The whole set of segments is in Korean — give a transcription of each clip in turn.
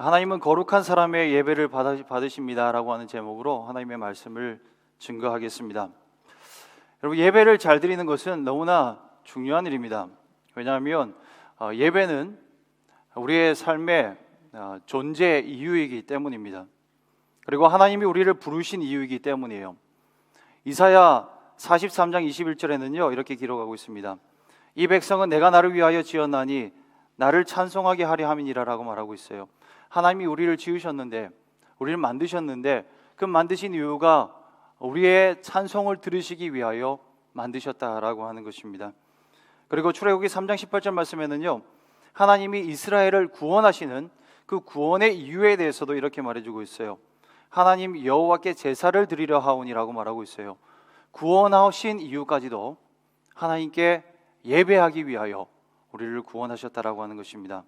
하나님은 거룩한 사람의 예배를 받으십니다라고 하는 제목으로 하나님의 말씀을 증거하겠습니다. 여러분, 예배를 잘 드리는 것은 너무나 중요한 일입니다. 왜냐하면 예배는 우리의 삶의 존재 이유이기 때문입니다. 그리고 하나님이 우리를 부르신 이유이기 때문이에요. 이사야 43장 21절에는요 이렇게 기록하고 있습니다. 이 백성은 내가 나를 위하여 지었나니 나를 찬송하게 하려 함이니라라고 말하고 있어요. 하나님이 우리를 지으셨는데, 우리를 만드셨는데, 그 만드신 이유가 우리의 찬송을 들으시기 위하여 만드셨다라고 하는 것입니다. 그리고 출애굽기 3장 18절 말씀에는요 하나님이 이스라엘을 구원하시는 그 구원의 이유에 대해서도 이렇게 말해주고 있어요. 하나님 여호와께 제사를 드리려 하오니라고 말하고 있어요. 구원하신 이유까지도 하나님께 예배하기 위하여 우리를 구원하셨다라고 하는 것입니다.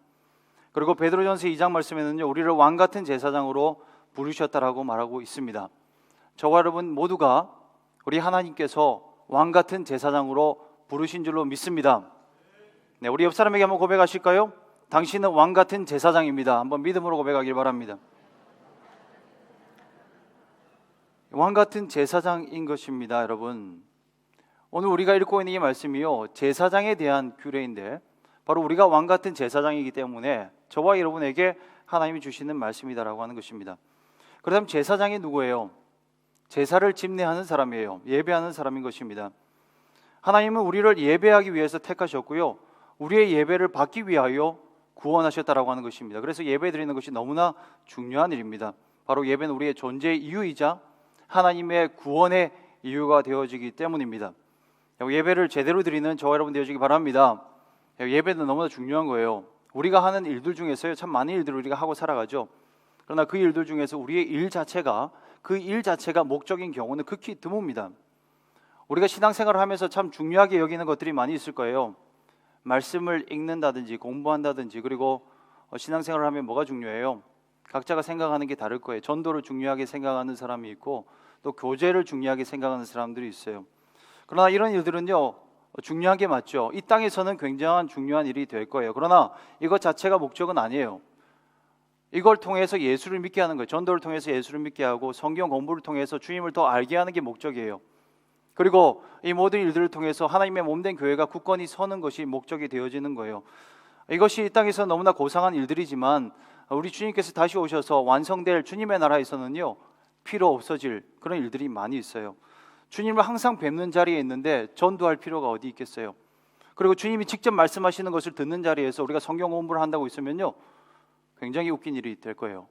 그리고 베드로전서 2장 말씀에는요 우리를 왕같은 제사장으로 부르셨다라고 말하고 있습니다. 저와 여러분 모두가 우리 하나님께서 왕같은 제사장으로 부르신 줄로 믿습니다. 네, 우리 옆 사람에게 한번 고백하실까요? 당신은 왕같은 제사장입니다. 한번 믿음으로 고백하길 바랍니다. 왕같은 제사장인 것입니다. 여러분, 오늘 우리가 읽고 있는 이 말씀이요 제사장에 대한 규례인데, 바로 우리가 왕같은 제사장이기 때문에 저와 여러분에게 하나님이 주시는 말씀이다라고 하는 것입니다. 그렇다면 제사장이 누구예요? 제사를 집례하는 사람이에요. 예배하는 사람인 것입니다. 하나님은 우리를 예배하기 위해서 택하셨고요 우리의 예배를 받기 위하여 구원하셨다라고 하는 것입니다. 그래서 예배 드리는 것이 너무나 중요한 일입니다. 바로 예배는 우리의 존재의 이유이자 하나님의 구원의 이유가 되어지기 때문입니다. 예배를 제대로 드리는 저와 여러분 되어지기 바랍니다. 예배는 너무나 중요한 거예요. 우리가 하는 일들 중에서요 참 많은 일들을 우리가 하고 살아가죠. 그러나 그 일들 중에서 우리의 일 자체가 목적인 경우는 극히 드뭅니다. 우리가 신앙생활을 하면서 참 중요하게 여기는 것들이 많이 있을 거예요. 말씀을 읽는다든지 공부한다든지, 그리고 신앙생활을 하면 뭐가 중요해요? 각자가 생각하는 게 다를 거예요. 전도를 중요하게 생각하는 사람이 있고 또 교제를 중요하게 생각하는 사람들이 있어요. 그러나 이런 일들은요 중요한 게 맞죠. 이 땅에서는 굉장한 중요한 일이 될 거예요. 그러나 이것 자체가 목적은 아니에요. 이걸 통해서 예수를 믿게 하는 거예요. 전도를 통해서 예수를 믿게 하고 성경 공부를 통해서 주님을 더 알게 하는 게 목적이에요. 그리고 이 모든 일들을 통해서 하나님의 몸된 교회가 굳건히 서는 것이 목적이 되어지는 거예요. 이것이 이 땅에서 너무나 고상한 일들이지만 우리 주님께서 다시 오셔서 완성될 주님의 나라에서는요 필요 없어질 그런 일들이 많이 있어요. 주님을 항상 뵙는 자리에 있는데 전도할 필요가 어디 있겠어요. 그리고 주님이 직접 말씀하시는 것을 듣는 자리에서 우리가 성경 공부를 한다고 있으면요 굉장히 웃긴 일이 될 거예요.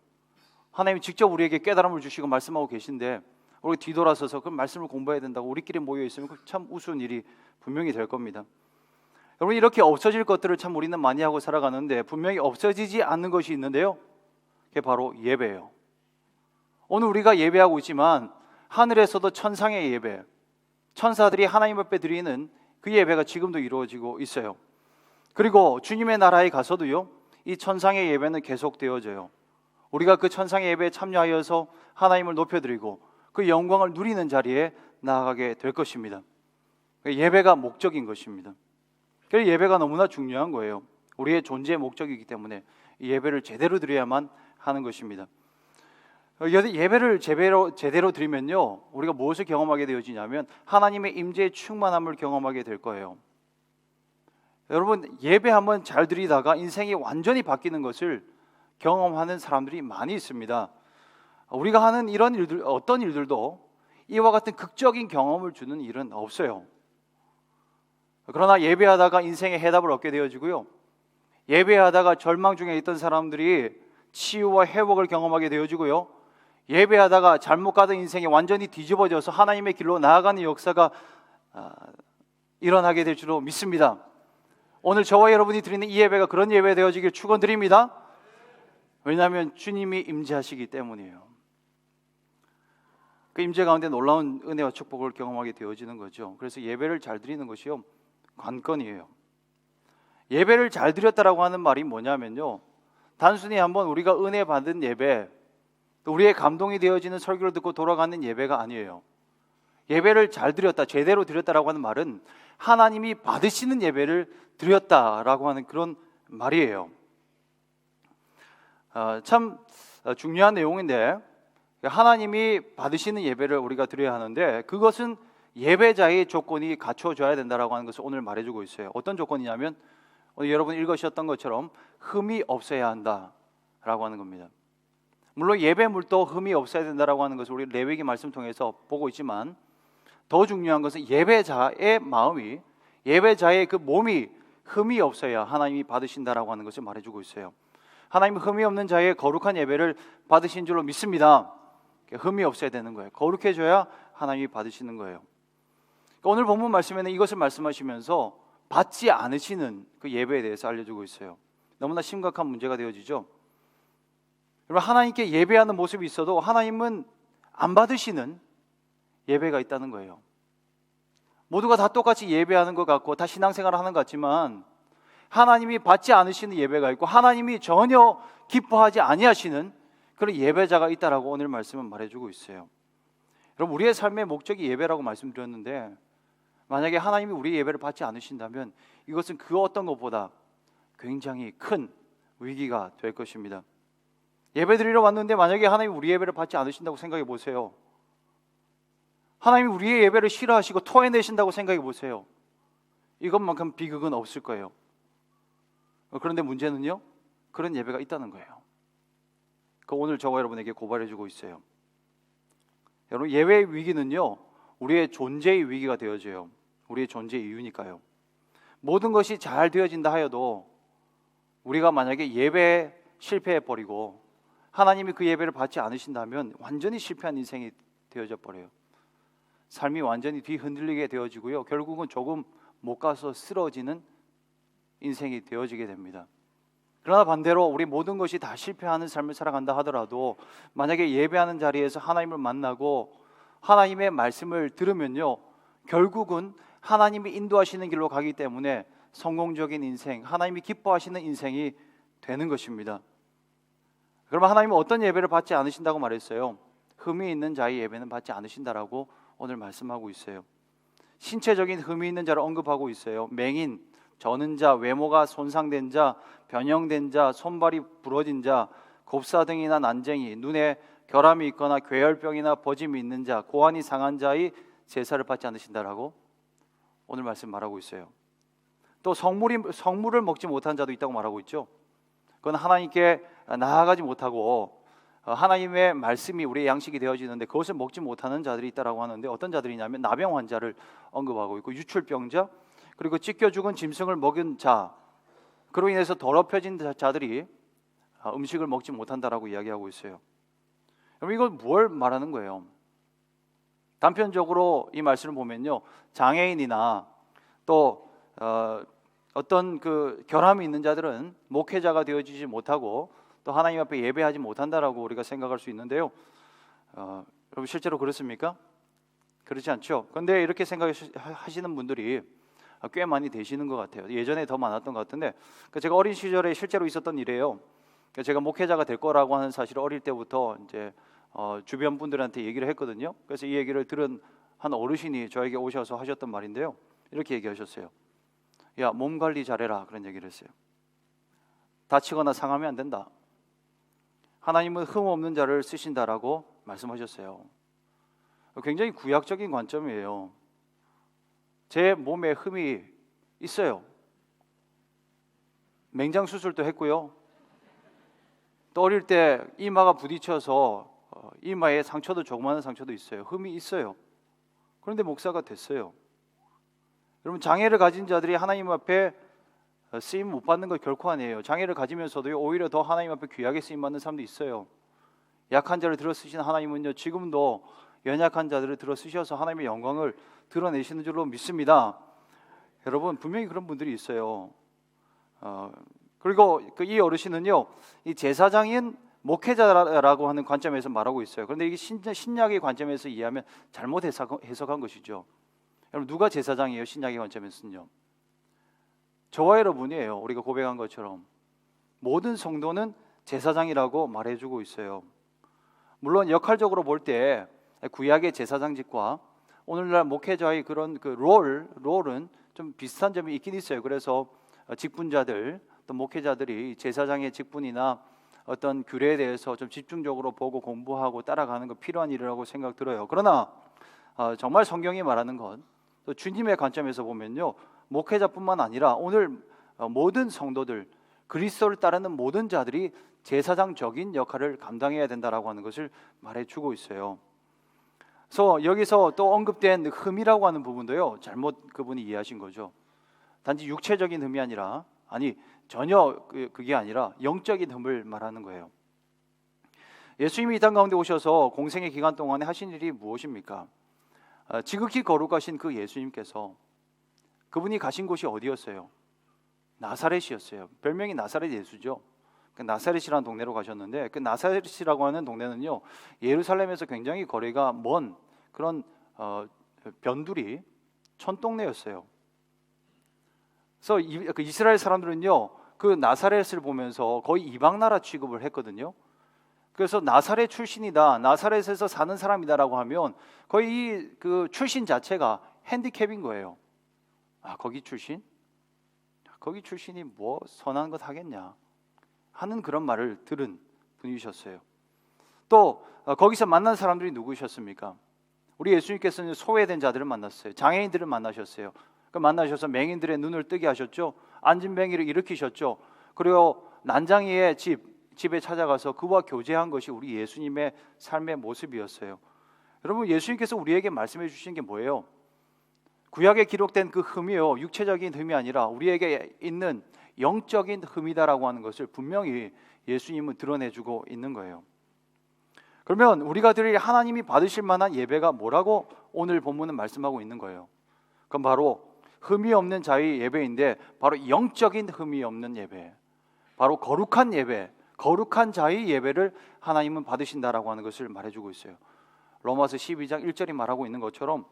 하나님이 직접 우리에게 깨달음을 주시고 말씀하고 계신데 우리 뒤돌아서서 그 말씀을 공부해야 된다고 우리끼리 모여 있으면 참 우스운 일이 분명히 될 겁니다. 여러분, 이렇게 없어질 것들을 참 우리는 많이 하고 살아가는데 분명히 없어지지 않는 것이 있는데요 그게 바로 예배예요. 오늘 우리가 예배하고 있지만 하늘에서도 천상의 예배, 천사들이 하나님 앞에 드리는 그 예배가 지금도 이루어지고 있어요. 그리고 주님의 나라에 가서도요 이 천상의 예배는 계속되어져요. 우리가 그 천상의 예배에 참여하여서 하나님을 높여드리고 그 영광을 누리는 자리에 나아가게 될 것입니다. 예배가 목적인 것입니다. 그래서 예배가 너무나 중요한 거예요. 우리의 존재의 목적이기 때문에 이 예배를 제대로 드려야만 하는 것입니다. 예배를 제대로 드리면요 우리가 무엇을 경험하게 되어지냐면 하나님의 임재의 충만함을 경험하게 될 거예요. 여러분, 예배 한번 잘 드리다가 인생이 완전히 바뀌는 것을 경험하는 사람들이 많이 있습니다. 우리가 하는 이런 일들, 어떤 일들도 이와 같은 극적인 경험을 주는 일은 없어요. 그러나 예배하다가 인생의 해답을 얻게 되어지고요 예배하다가 절망 중에 있던 사람들이 치유와 회복을 경험하게 되어지고요 예배하다가 잘못 가던 인생이 완전히 뒤집어져서 하나님의 길로 나아가는 역사가 일어나게 될 줄로 믿습니다. 오늘 저와 여러분이 드리는 이 예배가 그런 예배 되어지길 축원드립니다. 왜냐하면 주님이 임재하시기 때문이에요. 그 임재 가운데 놀라운 은혜와 축복을 경험하게 되어지는 거죠. 그래서 예배를 잘 드리는 것이요 관건이에요. 예배를 잘 드렸다라고 하는 말이 뭐냐면요 단순히 한번 우리가 은혜 받은 예배, 또 우리의 감동이 되어지는 설교를 듣고 돌아가는 예배가 아니에요. 예배를 잘 드렸다, 제대로 드렸다라고 하는 말은 하나님이 받으시는 예배를 드렸다라고 하는 그런 말이에요. 참 중요한 내용인데, 하나님이 받으시는 예배를 우리가 드려야 하는데 그것은 예배자의 조건이 갖춰져야 된다라고 하는 것을 오늘 말해주고 있어요. 어떤 조건이냐면 오늘 여러분 읽으셨던 것처럼 흠이 없어야 한다라고 하는 겁니다. 물론 예배물도 흠이 없어야 된다라고 하는 것을 우리 레위기 말씀 통해서 보고 있지만, 더 중요한 것은 예배자의 마음이, 예배자의 그 몸이 흠이 없어야 하나님이 받으신다라고 하는 것을 말해주고 있어요. 하나님은 흠이 없는 자의 거룩한 예배를 받으신 줄로 믿습니다. 흠이 없어야 되는 거예요. 거룩해져야 하나님이 받으시는 거예요. 오늘 본문 말씀에는 이것을 말씀하시면서 받지 않으시는 그 예배에 대해서 알려주고 있어요. 너무나 심각한 문제가 되어지죠. 여러분, 하나님께 예배하는 모습이 있어도 하나님은 안 받으시는 예배가 있다는 거예요. 모두가 다 똑같이 예배하는 것 같고 다 신앙생활을 하는 것 같지만 하나님이 받지 않으시는 예배가 있고 하나님이 전혀 기뻐하지 아니하시는 그런 예배자가 있다라고 오늘 말씀은 말해주고 있어요. 여러분, 우리의 삶의 목적이 예배라고 말씀드렸는데 만약에 하나님이 우리의 예배를 받지 않으신다면 이것은 그 어떤 것보다 굉장히 큰 위기가 될 것입니다. 예배 드리러 왔는데 만약에 하나님이 우리 예배를 받지 않으신다고 생각해 보세요. 하나님이 우리의 예배를 싫어하시고 토해내신다고 생각해 보세요. 이것만큼 비극은 없을 거예요. 그런데 문제는요, 그런 예배가 있다는 거예요. 그 오늘 저와 여러분에게 고발해주고 있어요. 여러분, 예배의 위기는요, 우리의 존재의 위기가 되어져요. 우리의 존재의 이유니까요. 모든 것이 잘 되어진다 하여도 우리가 만약에 예배에 실패해버리고 하나님이 그 예배를 받지 않으신다면 완전히 실패한 인생이 되어져 버려요. 삶이 완전히 뒤흔들리게 되어지고요, 결국은 조금 못 가서 쓰러지는 인생이 되어지게 됩니다. 그러나 반대로 우리 모든 것이 다 실패하는 삶을 살아간다 하더라도 만약에 예배하는 자리에서 하나님을 만나고 하나님의 말씀을 들으면요, 결국은 하나님이 인도하시는 길로 가기 때문에 성공적인 인생, 하나님이 기뻐하시는 인생이 되는 것입니다. 그러면 하나님은 어떤 예배를 받지 않으신다고 말했어요? 흠이 있는 자의 예배는 받지 않으신다라고 오늘 말씀하고 있어요. 신체적인 흠이 있는 자를 언급하고 있어요. 맹인, 저는 자, 외모가 손상된 자, 변형된 자, 손발이 부러진 자, 곱사등이나 난쟁이, 눈에 결함이 있거나 괴혈병이나 버짐이 있는 자, 고환이 상한 자의 제사를 받지 않으신다라고 오늘 말씀 말하고 있어요. 또 성물을 먹지 못한 자도 있다고 말하고 있죠. 그건 하나님께 나아가지 못하고 하나님의 말씀이 우리의 양식이 되어지는데 그것을 먹지 못하는 자들이 있다라고 하는데, 어떤 자들이냐면 나병 환자를 언급하고 있고 유출병자, 그리고 찢겨 죽은 짐승을 먹은 자, 그로 인해서 더럽혀진 자들이 음식을 먹지 못한다라고 이야기하고 있어요. 그럼 이건 뭘 말하는 거예요? 단편적으로 이 말씀을 보면요, 장애인이나 또 어떤 그 결함이 있는 자들은 목회자가 되어지지 못하고 또 하나님 앞에 예배하지 못한다라고 우리가 생각할 수 있는데요, 여러분 실제로 그렇습니까? 그렇지 않죠. 그런데 이렇게 생각하시는 분들이 꽤 많이 되시는 것 같아요. 예전에 더 많았던 것 같은데, 제가 어린 시절에 실제로 있었던 일이에요. 제가 목회자가 될 거라고 하는 사실을 어릴 때부터 이제 주변 분들한테 얘기를 했거든요. 그래서 이 얘기를 들은 한 어르신이 저에게 오셔서 하셨던 말인데요, 이렇게 얘기하셨어요. 야, 몸 관리 잘해라, 그런 얘기를 했어요. 다치거나 상하면 안 된다. 하나님은 흠 없는 자를 쓰신다라고 말씀하셨어요. 굉장히 구약적인 관점이에요. 제 몸에 흠이 있어요. 맹장 수술도 했고요. 또 어릴 때 이마가 부딪혀서 이마에 상처도, 조그마한 상처도 있어요. 흠이 있어요. 그런데 목사가 됐어요. 여러분, 장애를 가진 자들이 하나님 앞에 쓰임 못 받는 거 결코 아니에요. 장애를 가지면서도 오히려 더 하나님 앞에 귀하게 쓰임 받는 사람도 있어요. 약한 자를 들어 쓰시는 하나님은요, 지금도 연약한 자들을 들어 쓰셔서 하나님의 영광을 드러내시는 줄로 믿습니다. 여러분, 분명히 그런 분들이 있어요. 그리고 이 어르신은요, 이 제사장인 목회자라고 하는 관점에서 말하고 있어요. 그런데 이게 신약의 관점에서 이해하면 잘못 해석한 것이죠. 여러분, 누가 제사장이에요? 신약의 관점에서는요, 저와 여러분이에요. 우리가 고백한 것처럼 모든 성도는 제사장이라고 말해주고 있어요. 물론 역할적으로 볼 때 구약의 제사장직과 오늘날 목회자의 그런 그 롤은 좀 비슷한 점이 있긴 있어요. 그래서 직분자들 또 목회자들이 제사장의 직분이나 어떤 규례에 대해서 좀 집중적으로 보고 공부하고 따라가는 거 필요한 일이라고 생각 들어요. 그러나 정말 성경이 말하는 건 또 주님의 관점에서 보면요, 목회자뿐만 아니라 오늘 모든 성도들, 그리스도를 따르는 모든 자들이 제사장적인 역할을 감당해야 된다라고 하는 것을 말해주고 있어요. 그래서 여기서 또 언급된 흠이라고 하는 부분도요, 잘못 그분이 이해하신 거죠. 단지 육체적인 흠이 아니라, 전혀 그게 아니라 영적인 흠을 말하는 거예요. 예수님이 이 땅 가운데 오셔서 공생의 기간 동안에 하신 일이 무엇입니까? 지극히 거룩하신 그 예수님께서 그분이 가신 곳이 어디였어요? 나사렛이었어요. 별명이 나사렛 예수죠. 그 나사렛이라는 동네로 가셨는데, 그 나사렛이라고 하는 동네는요, 예루살렘에서 굉장히 거리가 먼 그런 변두리 촌동네였어요. 그래서 그 이스라엘 사람들은요, 그 나사렛을 보면서 거의 이방 나라 취급을 했거든요. 그래서 나사렛 출신이다, 나사렛에서 사는 사람이다라고 하면 거의 그 출신 자체가 핸디캡인 거예요. 거기 출신? 거기 출신이 뭐 선한 것 하겠냐 하는 그런 말을 들은 분이셨어요. 또 거기서 만난 사람들이 누구셨습니까? 우리 예수님께서는 소외된 자들을 만났어요. 장애인들을 만나셨어요. 만나셔서 맹인들의 눈을 뜨게 하셨죠. 앉은 뱅이를 일으키셨죠. 그리고 난장이의 집에 찾아가서 그와 교제한 것이 우리 예수님의 삶의 모습이었어요. 여러분, 예수님께서 우리에게 말씀해 주신 게 뭐예요? 구약에 기록된 그 흠이요, 육체적인 흠이 아니라 우리에게 있는 영적인 흠이다라고 하는 것을 분명히 예수님은 드러내주고 있는 거예요. 그러면 우리가 드릴 하나님이 받으실 만한 예배가 뭐라고 오늘 본문은 말씀하고 있는 거예요. 그럼 바로 흠이 없는 자의 예배인데, 바로 영적인 흠이 없는 예배, 바로 거룩한 예배, 거룩한 자의 예배를 하나님은 받으신다라고 하는 것을 말해주고 있어요. 로마서 12장 1절이 말하고 있는 것처럼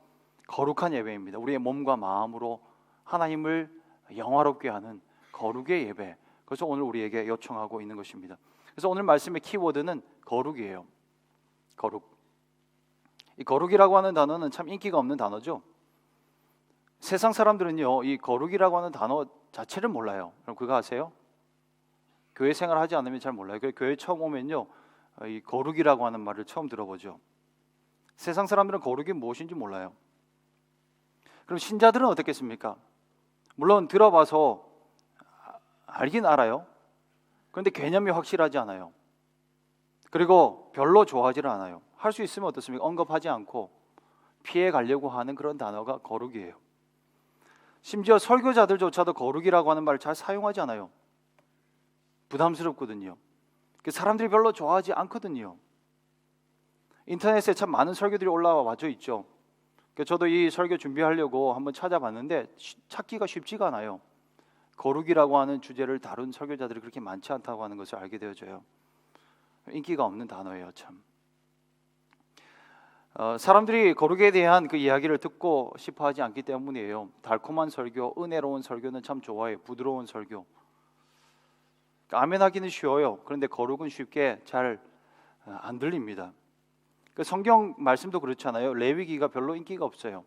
거룩한 예배입니다. 우리의 몸과 마음으로 하나님을 영화롭게 하는 거룩의 예배, 그래서 오늘 우리에게 요청하고 있는 것입니다. 그래서 오늘 말씀의 키워드는 거룩이에요. 거룩. 이 거룩이라고 하는 단어는 참 인기가 없는 단어죠. 세상 사람들은요, 이 거룩이라고 하는 단어 자체를 몰라요. 그럼 그거 아세요? 교회 생활하지 않으면 잘 몰라요. 교회 처음 오면요, 이 거룩이라고 하는 말을 처음 들어보죠. 세상 사람들은 거룩이 무엇인지 몰라요. 그럼 신자들은 어떻겠습니까? 물론 들어봐서 알긴 알아요. 그런데 개념이 확실하지 않아요. 그리고 별로 좋아하지를 않아요. 할 수 있으면 어떻습니까? 언급하지 않고 피해 가려고 하는 그런 단어가 거룩이에요. 심지어 설교자들조차도 거룩이라고 하는 말을 잘 사용하지 않아요. 부담스럽거든요. 사람들이 별로 좋아하지 않거든요. 인터넷에 참 많은 설교들이 올라와 있죠. 저도 이 설교 준비하려고 한번 찾아봤는데 찾기가 쉽지가 않아요. 거룩이라고 하는 주제를 다룬 설교자들이 그렇게 많지 않다고 하는 것을 알게 되어져요. 인기가 없는 단어예요, 참. 사람들이 거룩에 대한 그 이야기를 듣고 싶어 하지 않기 때문이에요. 달콤한 설교, 은혜로운 설교는 참 좋아해요. 부드러운 설교. 아멘하기는 쉬워요. 그런데 거룩은 쉽게 잘 안 들립니다. 성경 말씀도 그렇잖아요. 레위기가 별로 인기가 없어요.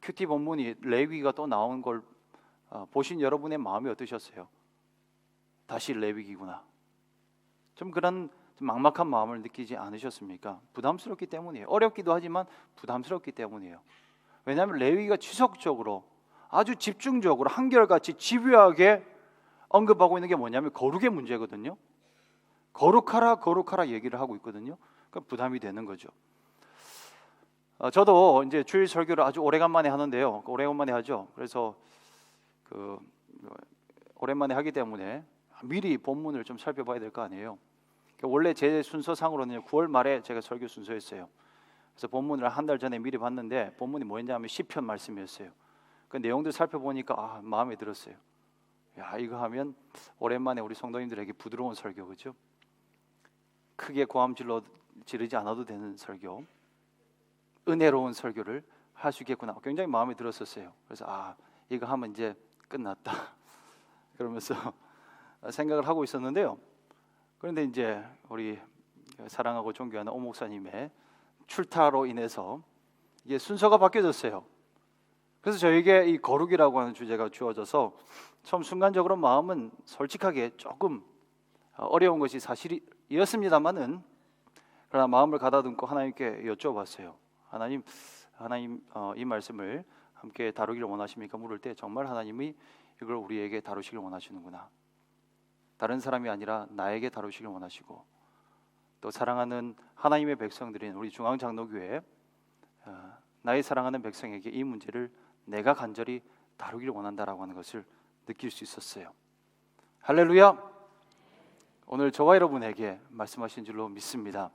큐티 본문이 레위기가 또 나온 걸 보신 여러분의 마음이 어떠셨어요? 다시 레위기구나. 좀 그런 막막한 마음을 느끼지 않으셨습니까? 부담스럽기 때문이에요. 어렵기도 하지만 부담스럽기 때문이에요. 왜냐하면 레위기가 지속적으로 아주 집중적으로 한결같이 집요하게 언급하고 있는 게 뭐냐면 거룩의 문제거든요. 거룩하라 거룩하라 얘기를 하고 있거든요. 그러니까 부담이 되는 거죠. 저도 이제 주일 설교를 아주 오래간만에 하는데요. 오래간만에 하죠. 그래서 오랜만에 하기 때문에 미리 본문을 좀 살펴봐야 될 거 아니에요. 원래 제 순서상으로는 9월 말에 제가 설교 순서였어요. 그래서 본문을 한 달 전에 미리 봤는데 본문이 뭐였냐면 시편 말씀이었어요. 그 내용들 살펴보니까 마음에 들었어요. 야, 이거 하면 오랜만에 우리 성도님들에게 부드러운 설교, 그렇죠? 크게 고함 지르지 않아도 되는 설교, 은혜로운 설교를 할 수 있겠구나. 굉장히 마음에 들었었어요. 그래서 이거 하면 이제 끝났다 그러면서 생각을 하고 있었는데요. 그런데 이제 우리 사랑하고 존경하는 오 목사님의 출타로 인해서 이게 순서가 바뀌어졌어요. 그래서 저에게 이 거룩이라고 하는 주제가 주어져서 처음 순간적으로 마음은 솔직하게 조금 어려운 것이 사실이었습니다만은 그러나 마음을 가다듬고 하나님께 여쭤봤어요. 하나님 이 말씀을 함께 다루기를 원하십니까? 물을 때 정말 하나님이 이걸 우리에게 다루시길 원하시는구나. 다른 사람이 아니라 나에게 다루시길 원하시고 또 사랑하는 하나님의 백성들인 우리 중앙장로교회 나의 사랑하는 백성에게 이 문제를 내가 간절히 다루기를 원한다라고 하는 것을 느낄 수 있었어요. 할렐루야. 오늘 저와 여러분에게 말씀하신 줄로 믿습니다.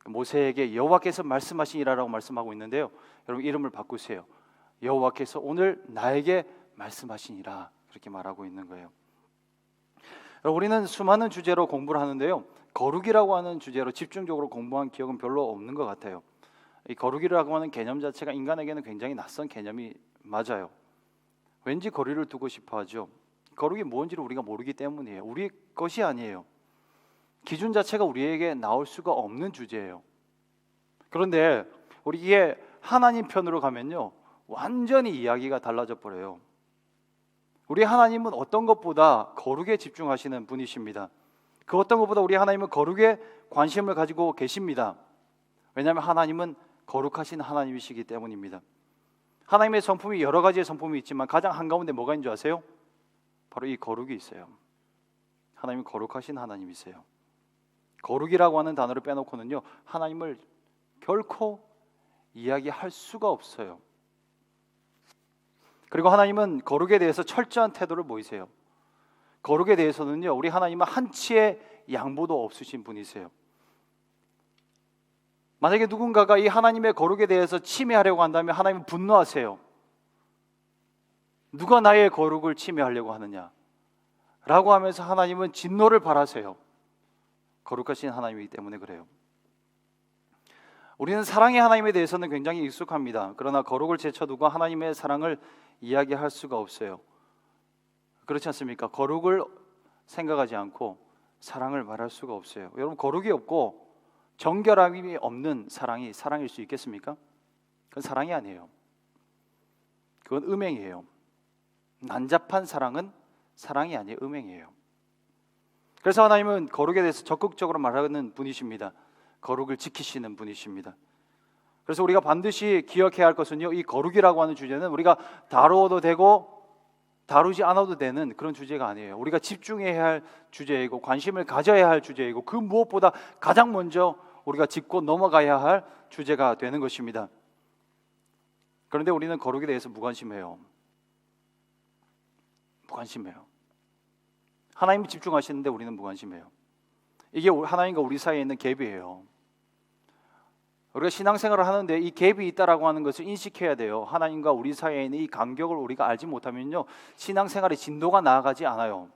모세에게 여호와께서 말씀하시니라라고 말씀하고 있는데요, 여러분 이름을 바꾸세요. 여호와께서 오늘 나에게 말씀하시니라, 그렇게 말하고 있는 거예요. 우리는 수많은 주제로 공부를 하는데요, 거룩이라고 하는 주제로 집중적으로 공부한 기억은 별로 없는 것 같아요. 이 거룩이라고 하는 개념 자체가 인간에게는 굉장히 낯선 개념이 맞아요. 왠지 거리를 두고 싶어 하죠. 거룩이 뭔지를 우리가 모르기 때문이에요. 우리 것이 아니에요. 기준 자체가 우리에게 나올 수가 없는 주제예요. 그런데 우리 이게 하나님 편으로 가면요, 완전히 이야기가 달라져 버려요. 우리 하나님은 어떤 것보다 거룩에 집중하시는 분이십니다. 그 어떤 것보다 우리 하나님은 거룩에 관심을 가지고 계십니다. 왜냐하면 하나님은 거룩하신 하나님이시기 때문입니다. 하나님의 성품이 여러 가지의 성품이 있지만 가장 한가운데 뭐가 있는 줄 아세요? 바로 이 거룩이 있어요. 하나님은 거룩하신 하나님이세요. 거룩이라고 하는 단어를 빼놓고는요, 하나님을 결코 이야기할 수가 없어요. 그리고 하나님은 거룩에 대해서 철저한 태도를 보이세요. 거룩에 대해서는요, 우리 하나님은 한치의 양보도 없으신 분이세요. 만약에 누군가가 이 하나님의 거룩에 대해서 침해하려고 한다면 하나님은 분노하세요. 누가 나의 거룩을 침해하려고 하느냐 라고 하면서 하나님은 진노를 발하세요. 거룩하신 하나님이기 때문에 그래요. 우리는 사랑의 하나님에 대해서는 굉장히 익숙합니다. 그러나 거룩을 제쳐두고 하나님의 사랑을 이야기할 수가 없어요. 그렇지 않습니까? 거룩을 생각하지 않고 사랑을 말할 수가 없어요. 여러분, 거룩이 없고 정결함이 없는 사랑이 사랑일 수 있겠습니까? 그건 사랑이 아니에요. 그건 음행이에요. 난잡한 사랑은 사랑이 아니에요. 음행이에요. 그래서 하나님은 거룩에 대해서 적극적으로 말하는 분이십니다. 거룩을 지키시는 분이십니다. 그래서 우리가 반드시 기억해야 할 것은요, 이 거룩이라고 하는 주제는 우리가 다루어도 되고 다루지 않아도 되는 그런 주제가 아니에요. 우리가 집중해야 할 주제이고 관심을 가져야 할 주제이고 그 무엇보다 가장 먼저 우리가 짚고 넘어가야 할 주제가 되는 것입니다. 그런데 우리는 거룩에 대해서 무관심해요. 무관심해요. 하나님이 집중하시는데 우리는 무관심해요. 이게 하나님과 우리 사이에 있는 갭이에요. 우리가 신앙생활을 하는데 이 갭이 있다라고 하는 것을 인식해야 돼요. 하나님과 우리 사이에 있는 이 간격을 우리가 알지 못하면요, 신앙생활의 진도가 나아가지 않아요.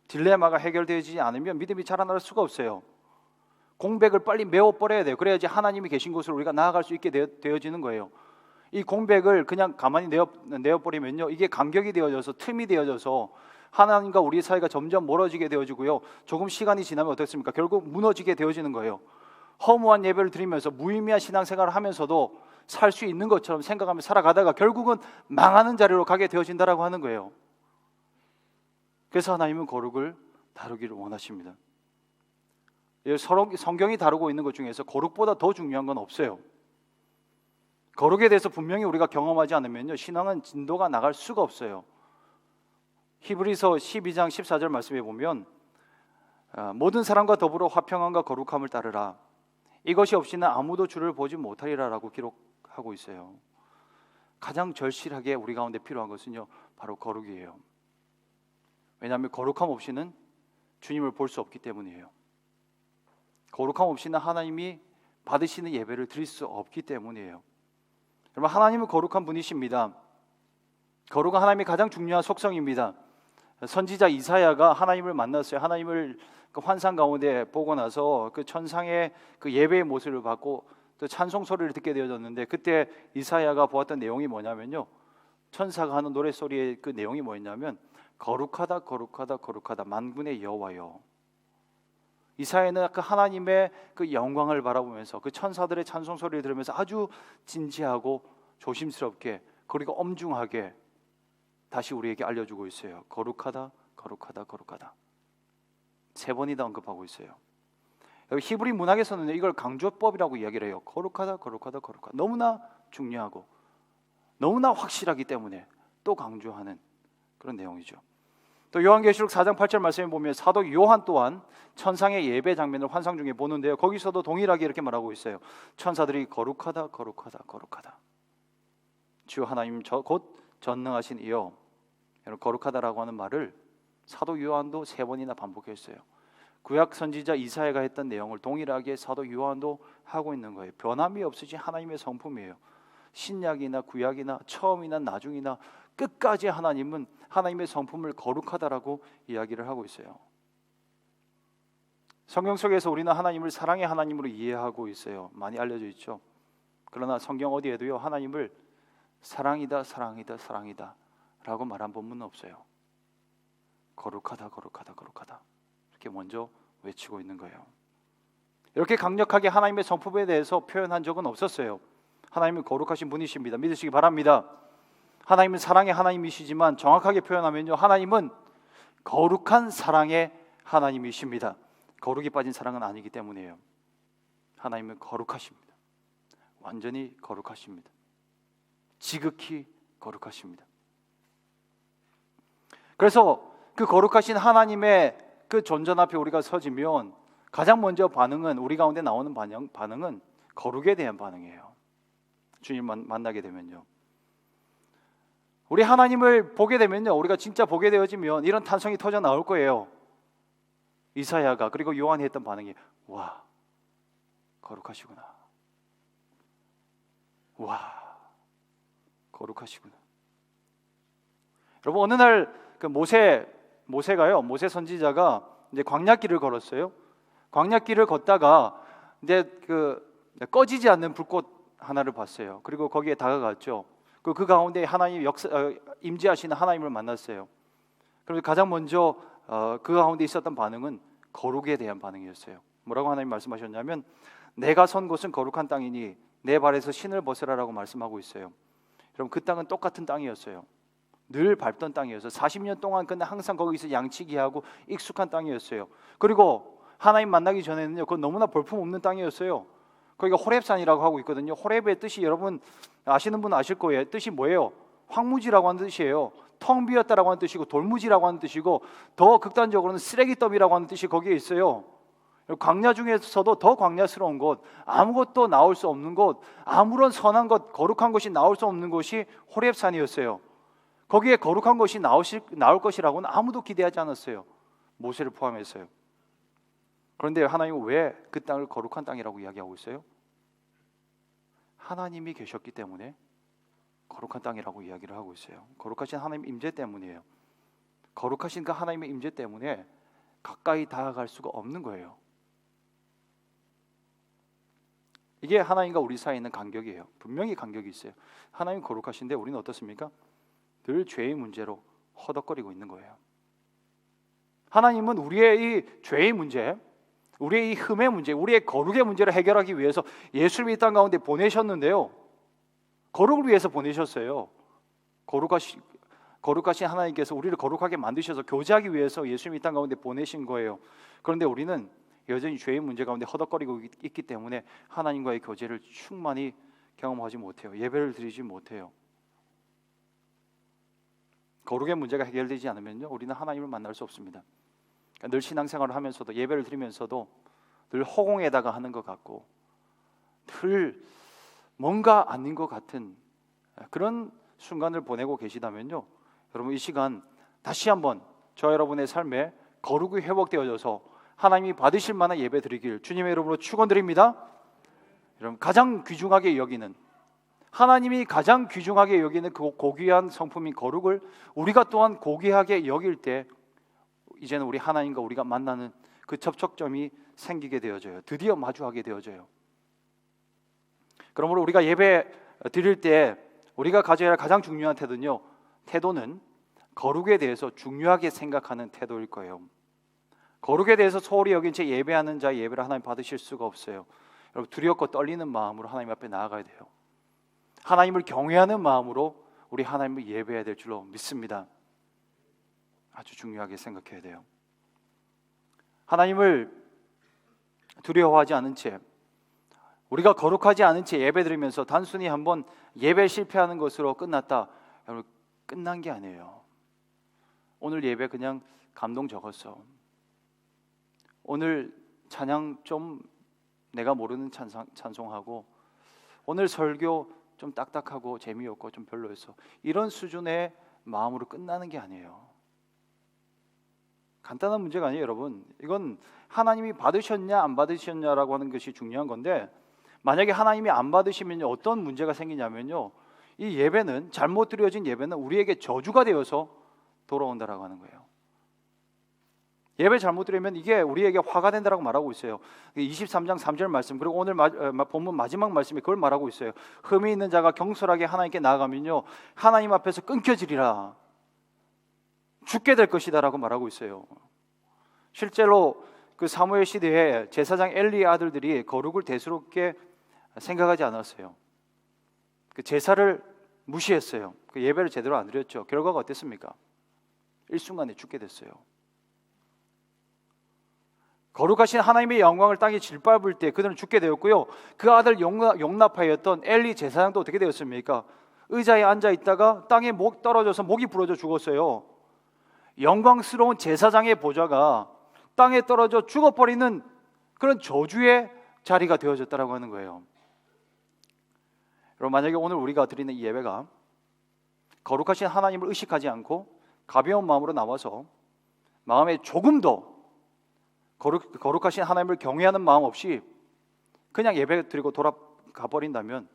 딜레마가 해결되지 않으면 믿음이 자라날 수가 없어요. 공백을 빨리 메워버려야 돼요. 그래야지 하나님이 계신 곳으로 우리가 나아갈 수 있게 되어지는 거예요. 이 공백을 그냥 가만히 내어버리면요, 이게 간격이 되어져서 틈이 되어져서 하나님과 우리 사이가 점점 멀어지게 되어지고요, 조금 시간이 지나면 어떻습니까? 결국 무너지게 되어지는 거예요. 허무한 예배를 드리면서 무의미한 신앙생활을 하면서도 살 수 있는 것처럼 생각하며 살아가다가 결국은 망하는 자리로 가게 되어진다라고 하는 거예요. 그래서 하나님은 거룩을 다루기를 원하십니다. 성경이 다루고 있는 것 중에서 거룩보다 더 중요한 건 없어요. 거룩에 대해서 분명히 우리가 경험하지 않으면요, 신앙은 진도가 나갈 수가 없어요. 히브리서 12장 14절 말씀에 보면 모든 사람과 더불어 화평함과 거룩함을 따르라. 이것이 없이는 아무도 주를 보지 못하리라라고 기록하고 있어요. 가장 절실하게 우리 가운데 필요한 것은요, 바로 거룩이에요. 왜냐하면 거룩함 없이는 주님을 볼 수 없기 때문이에요. 거룩함 없이는 하나님이 받으시는 예배를 드릴 수 없기 때문이에요. 여러분, 하나님은 거룩한 분이십니다. 거룩은 하나님의 가장 중요한 속성입니다. 선지자 이사야가 하나님을 만났어요. 하나님을 그 환상 가운데 보고 나서 그 천상의 그 예배의 모습을 받고 또 찬송 소리를 듣게 되어졌는데, 그때 이사야가 보았던 내용이 뭐냐면요, 천사가 하는 노랫소리의 그 내용이 뭐였냐면 거룩하다 거룩하다 거룩하다 만군의 여호와여. 이사야는 그 하나님의 그 영광을 바라보면서 그 천사들의 찬송 소리를 들으면서 아주 진지하고 조심스럽게 그리고 엄중하게 다시 우리에게 알려주고 있어요. 거룩하다 거룩하다 거룩하다. 3번이나 언급하고 있어요. 여기 히브리 문학에서는 이걸 강조법이라고 이야기를 해요. 거룩하다, 거룩하다, 거룩하다. 너무나 중요하고 너무나 확실하기 때문에 또 강조하는 그런 내용이죠. 또 요한계시록 4장 8절 말씀에 보면 사도 요한 또한 천상의 예배 장면을 환상 중에 보는데요, 거기서도 동일하게 이렇게 말하고 있어요. 천사들이 거룩하다, 거룩하다, 거룩하다. 주 하나님 곧 전능하신 이여. 거룩하다라고 하는 말을 사도 요한도 3번이나 반복했어요. 구약 선지자 이사야가 했던 내용을 동일하게 사도 요한도 하고 있는 거예요. 변함이 없으신 하나님의 성품이에요. 신약이나 구약이나 처음이나 나중이나 끝까지 하나님은 하나님의 성품을 거룩하다라고 이야기를 하고 있어요. 성경 속에서 우리는 하나님을 사랑의 하나님으로 이해하고 있어요. 많이 알려져 있죠. 그러나 성경 어디에도요, 하나님을 사랑이다, 사랑이다, 사랑이다 라고 말한 본문은 없어요. 거룩하다, 거룩하다, 거룩하다 이렇게 먼저 외치고 있는 거예요. 이렇게 강력하게 하나님의 성품에 대해서 표현한 적은 없었어요. 하나님은 거룩하신 분이십니다. 믿으시기 바랍니다. 하나님은 사랑의 하나님이시지만 정확하게 표현하면요, 하나님은 거룩한 사랑의 하나님이십니다. 거룩이 빠진 사랑은 아니기 때문이에요. 하나님은 거룩하십니다. 완전히 거룩하십니다. 지극히 거룩하십니다. 그래서 그 거룩하신 하나님의 그 존전 앞에 우리가 서지면 가장 먼저 반응은, 우리 가운데 나오는 반응은 거룩에 대한 반응이에요. 주님 만나게 되면요, 우리 하나님을 보게 되면요, 우리가 진짜 보게 되어지면 이런 탄성이 터져 나올 거예요. 이사야가 그리고 요한이 했던 반응이, 와, 거룩하시구나. 와, 거룩하시구나. 여러분, 어느 날 그 모세 선지자가 이제 광야길을 걸었어요. 광야길을 걷다가 이제 그 꺼지지 않는 불꽃 하나를 봤어요. 그리고 거기에 다가갔죠. 그 가운데 하나님 임재하시는 하나님을 만났어요. 그래서 가장 먼저 그 가운데 있었던 반응은 거룩에 대한 반응이었어요. 뭐라고 하나님 말씀하셨냐면, 내가 선 곳은 거룩한 땅이니 내 발에서 신을 벗으라라고 말씀하고 있어요. 여러분, 그 땅은 똑같은 땅이었어요. 늘 밟던 땅이었어요. 40년 동안 근데 항상 거기서 양치기하고 익숙한 땅이었어요. 그리고 하나님 만나기 전에는요, 그건 너무나 볼품없는 땅이었어요. 거기가 호렙산이라고 하고 있거든요. 호렙의 뜻이 여러분 아시는 분은 아실 거예요. 뜻이 뭐예요? 황무지라고 하는 뜻이에요. 텅 비었다라고 하는 뜻이고, 돌무지라고 하는 뜻이고, 더 극단적으로는 쓰레기더미라고 하는 뜻이 거기에 있어요. 광야 중에서도 더 광야스러운 곳, 아무것도 나올 수 없는 곳, 아무런 선한 것, 거룩한 것이 나올 수 없는 곳이 호렙산이었어요. 거기에 거룩한 것이 나올 것이라고는 아무도 기대하지 않았어요. 모세를 포함해서요. 그런데 하나님은 왜 그 땅을 거룩한 땅이라고 이야기하고 있어요? 하나님이 계셨기 때문에 거룩한 땅이라고 이야기를 하고 있어요. 거룩하신 하나님 임재 때문이에요. 거룩하신 그 하나님의 임재 때문에 가까이 다가갈 수가 없는 거예요. 이게 하나님과 우리 사이에 있는 간격이에요. 분명히 간격이 있어요. 하나님 거룩하신데 우리는 어떻습니까? 늘 죄의 문제로 허덕거리고 있는 거예요. 하나님은 우리의 이 죄의 문제, 우리의 이 흠의 문제, 우리의 거룩의 문제를 해결하기 위해서 예수를 이 땅 가운데 보내셨는데요, 거룩을 위해서 보내셨어요. 거룩하신 하나님께서 우리를 거룩하게 만드셔서 교제하기 위해서 예수님 이 땅 가운데 보내신 거예요. 그런데 우리는 여전히 죄의 문제 가운데 허덕거리고 있기 때문에 하나님과의 교제를 충만히 경험하지 못해요. 예배를 드리지 못해요. 거룩의 문제가 해결되지 않으면요, 우리는 하나님을 만날 수 없습니다. 그러니까 늘 신앙생활을 하면서도, 예배를 드리면서도 늘 허공에다가 하는 것 같고, 늘 뭔가 아닌 것 같은 그런 순간을 보내고 계시다면요, 여러분 이 시간 다시 한번 저 여러분의 삶에 거룩이 회복되어져서 하나님이 받으실 만한 예배 드리길 주님의 이름으로 축원드립니다. 여러분, 가장 귀중하게 여기는, 하나님이 가장 귀중하게 여기는 그 고귀한 성품인 거룩을 우리가 또한 고귀하게 여길 때 이제는 우리 하나님과 우리가 만나는 그 접촉점이 생기게 되어져요. 드디어 마주하게 되어져요. 그러므로 우리가 예배 드릴 때 우리가 가져야 할 가장 중요한 태도는 거룩에 대해서 중요하게 생각하는 태도일 거예요. 거룩에 대해서 소홀히 여긴 채 예배하는 자의 예배를 하나님 받으실 수가 없어요. 여러분, 두렵고 떨리는 마음으로 하나님 앞에 나아가야 돼요. 하나님을 경외하는 마음으로 우리 하나님을 예배해야 될 줄로 믿습니다. 아주 중요하게 생각해야 돼요. 하나님을 두려워하지 않은 채, 우리가 거룩하지 않은 채 예배드리면서 단순히 한번 예배 실패하는 것으로 끝났다. 여러분, 끝난 게 아니에요. 오늘 예배 그냥 감동 적었어. 오늘 찬양 좀 내가 모르는 찬송하고, 오늘 설교 좀 딱딱하고 재미없고 좀 별로였어. 이런 수준의 마음으로 끝나는 게 아니에요. 간단한 문제가 아니에요, 여러분. 이건 하나님이 받으셨냐 안 받으셨냐라고 하는 것이 중요한 건데, 만약에 하나님이 안 받으시면 어떤 문제가 생기냐면요, 이 예배는, 잘못 드려진 예배는 우리에게 저주가 되어서 돌아온다라고 하는 거예요. 예배 잘못 드리면 이게 우리에게 화가 된다라고 말하고 있어요. 23장 3절 말씀, 그리고 오늘 본문 마지막 말씀이 그걸 말하고 있어요. 흠이 있는 자가 경솔하게 하나님께 나아가면요, 하나님 앞에서 끊겨지리라, 죽게 될 것이다 라고 말하고 있어요. 실제로 그 사무엘 시대에 제사장 엘리의 아들들이 거룩을 대수롭게 생각하지 않았어요. 그 제사를 무시했어요. 그 예배를 제대로 안 드렸죠. 결과가 어땠습니까? 일순간에 죽게 됐어요. 거룩하신 하나님의 영광을 땅에 짓밟을 때 그들은 죽게 되었고요, 그 아들 용납하였던 엘리 제사장도 어떻게 되었습니까? 의자에 앉아 있다가 땅에 목 떨어져서 목이 부러져 죽었어요. 영광스러운 제사장의 보좌가 땅에 떨어져 죽어버리는 그런 저주의 자리가 되어졌다라고 하는 거예요. 여러분, 만약에 오늘 우리가 드리는 이 예배가 거룩하신 하나님을 의식하지 않고 가벼운 마음으로 나와서 마음에 조금 더 거룩하신 하나님을 경외하는 마음 없이 그냥 예배 드리고 돌아가 버린다면,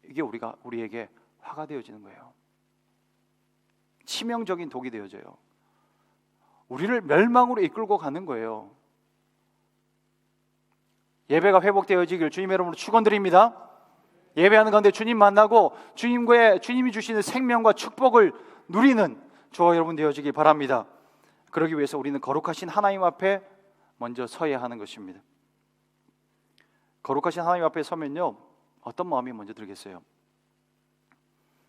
이게 우리에게 화가 되어지는 거예요. 치명적인 독이 되어져요. 우리를 멸망으로 이끌고 가는 거예요. 예배가 회복되어지길 주님의 이름으로 축원드립니다. 예배하는 가운데 주님 만나고 주님이 주시는 생명과 축복을 누리는 저와 여러분 되어지길 바랍니다. 그러기 위해서 우리는 거룩하신 하나님 앞에 먼저 서야 하는 것입니다. 거룩하신 하나님 앞에 서면요, 어떤 마음이 먼저 들겠어요?